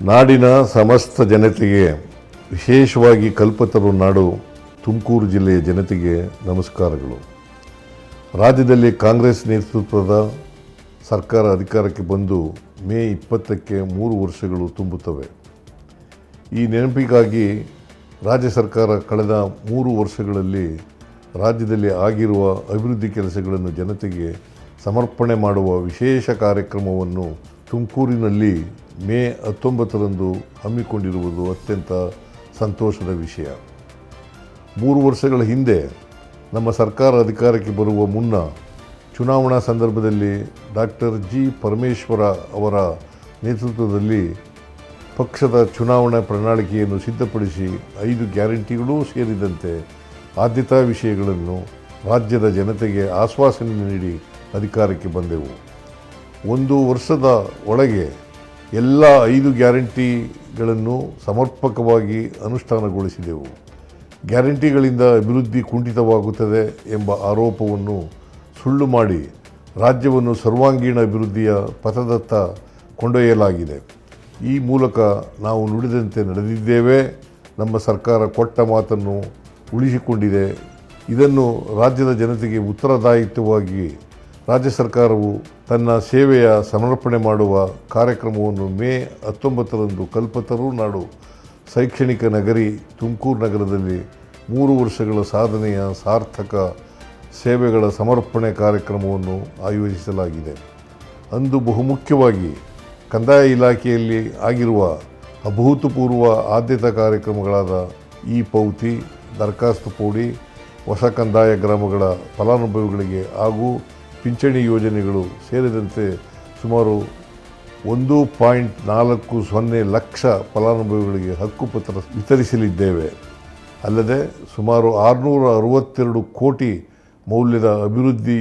ನಾಡಿನ ಸಮಸ್ತ ಜನತೆಗೆ, ವಿಶೇಷವಾಗಿ ಕಲ್ಪತರು ನಾಡು ತುಮಕೂರು ಜಿಲ್ಲೆಯ ಜನತೆಗೆ ನಮಸ್ಕಾರಗಳು. ರಾಜ್ಯದಲ್ಲಿ ಕಾಂಗ್ರೆಸ್ ನೇತೃತ್ವದ ಸರ್ಕಾರ ಅಧಿಕಾರಕ್ಕೆ ಬಂದು ಮೇ 20ಕ್ಕೆ 3 ವರ್ಷಗಳು ತುಂಬುತ್ತವೆ. ಈ ನೆನಪಿಗಾಗಿ ರಾಜ್ಯ ಸರ್ಕಾರ ಕಳೆದ 3 ವರ್ಷಗಳಲ್ಲಿ ರಾಜ್ಯದಲ್ಲಿ ಆಗಿರುವ ಅಭಿವೃದ್ಧಿ ಕೆಲಸಗಳನ್ನು ಜನತೆಗೆ ಸಮರ್ಪಣೆ ಮಾಡುವ ವಿಶೇಷ ಕಾರ್ಯಕ್ರಮವನ್ನು ತುಮಕೂರಿನಲ್ಲಿ ಮೇ 19ರಂದು ಹಮ್ಮಿಕೊಂಡಿರುವುದು ಅತ್ಯಂತ ಸಂತೋಷದ ವಿಷಯ. 3 ವರ್ಷಗಳ ಹಿಂದೆ ನಮ್ಮ ಸರ್ಕಾರ ಅಧಿಕಾರಕ್ಕೆ ಬರುವ ಮುನ್ನ ಚುನಾವಣಾ ಸಂದರ್ಭದಲ್ಲಿ ಡಾಕ್ಟರ್ ಜಿ ಪರಮೇಶ್ವರ ಅವರ ನೇತೃತ್ವದಲ್ಲಿ ಪಕ್ಷದ ಚುನಾವಣಾ ಪ್ರಣಾಳಿಕೆಯನ್ನು ಸಿದ್ಧಪಡಿಸಿ 5 ಗ್ಯಾರಂಟಿಗಳೂ ಸೇರಿದಂತೆ ಆದ್ಯತಾ ವಿಷಯಗಳನ್ನು ರಾಜ್ಯದ ಜನತೆಗೆ ಆಶ್ವಾಸನೆ ನೀಡಿ ಅಧಿಕಾರಕ್ಕೆ ಬಂದೆವು. 1 ವರ್ಷದ ಒಳಗೆ ಎಲ್ಲ 5 ಗ್ಯಾರಂಟಿಗಳನ್ನು ಸಮರ್ಪಕವಾಗಿ ಅನುಷ್ಠಾನಗೊಳಿಸಿದೆವು. ಗ್ಯಾರಂಟಿಗಳಿಂದ ಅಭಿವೃದ್ಧಿ ಕುಂಠಿತವಾಗುತ್ತದೆ ಎಂಬ ಆರೋಪವನ್ನು ಸುಳ್ಳು ಮಾಡಿ ರಾಜ್ಯವನ್ನು ಸರ್ವಾಂಗೀಣ ಅಭಿವೃದ್ಧಿಯ ಪಥದತ್ತ ಕೊಂಡೊಯ್ಯಲಾಗಿದೆ. ಈ ಮೂಲಕ ನಾವು ನುಡಿದಂತೆ ನಡೆದಿದ್ದೇವೆ. ನಮ್ಮ ಸರ್ಕಾರ ಕೊಟ್ಟ ಮಾತನ್ನು ಉಳಿಸಿಕೊಂಡಿದೆ. ಇದನ್ನು ರಾಜ್ಯದ ಜನತೆಗೆ ಉತ್ತರದಾಯಿತ್ವವಾಗಿ ರಾಜ್ಯ ಸರ್ಕಾರವು ತನ್ನ ಸೇವೆಯ ಸಮರ್ಪಣೆ ಮಾಡುವ ಕಾರ್ಯಕ್ರಮವನ್ನು ಮೇ 19ರಂದು ಕಲ್ಪತರು ನಾಡು ಶೈಕ್ಷಣಿಕ ನಗರಿ ತುಮಕೂರು ನಗರದಲ್ಲಿ 3 ವರ್ಷಗಳ ಸಾಧನೆಯ ಸಾರ್ಥಕ ಸೇವೆಗಳ ಸಮರ್ಪಣೆ ಕಾರ್ಯಕ್ರಮವನ್ನು ಆಯೋಜಿಸಲಾಗಿದೆ. ಅಂದು ಬಹುಮುಖ್ಯವಾಗಿ ಕಂದಾಯ ಇಲಾಖೆಯಲ್ಲಿ ಆಗಿರುವ ಅಭೂತಪೂರ್ವ ಆದ್ಯತಾ ಕಾರ್ಯಕ್ರಮಗಳಾದ ಇ-ಪೌತಿ, ದರಖಾಸ್ತು ಪೋಡಿ, ಹೊಸ ಕಂದಾಯ ಗ್ರಾಮಗಳ ಫಲಾನುಭವಿಗಳಿಗೆ ಹಾಗೂ ಪಿಂಚಣಿ ಯೋಜನೆಗಳು ಸೇರಿದಂತೆ ಸುಮಾರು 1.40 ಲಕ್ಷ ಫಲಾನುಭವಿಗಳಿಗೆ ಹಕ್ಕುಪತ್ರ ವಿತರಿಸಲಿದ್ದೇವೆ. ಅಲ್ಲದೆ ಸುಮಾರು 662 ಕೋಟಿ ಮೌಲ್ಯದ ಅಭಿವೃದ್ಧಿ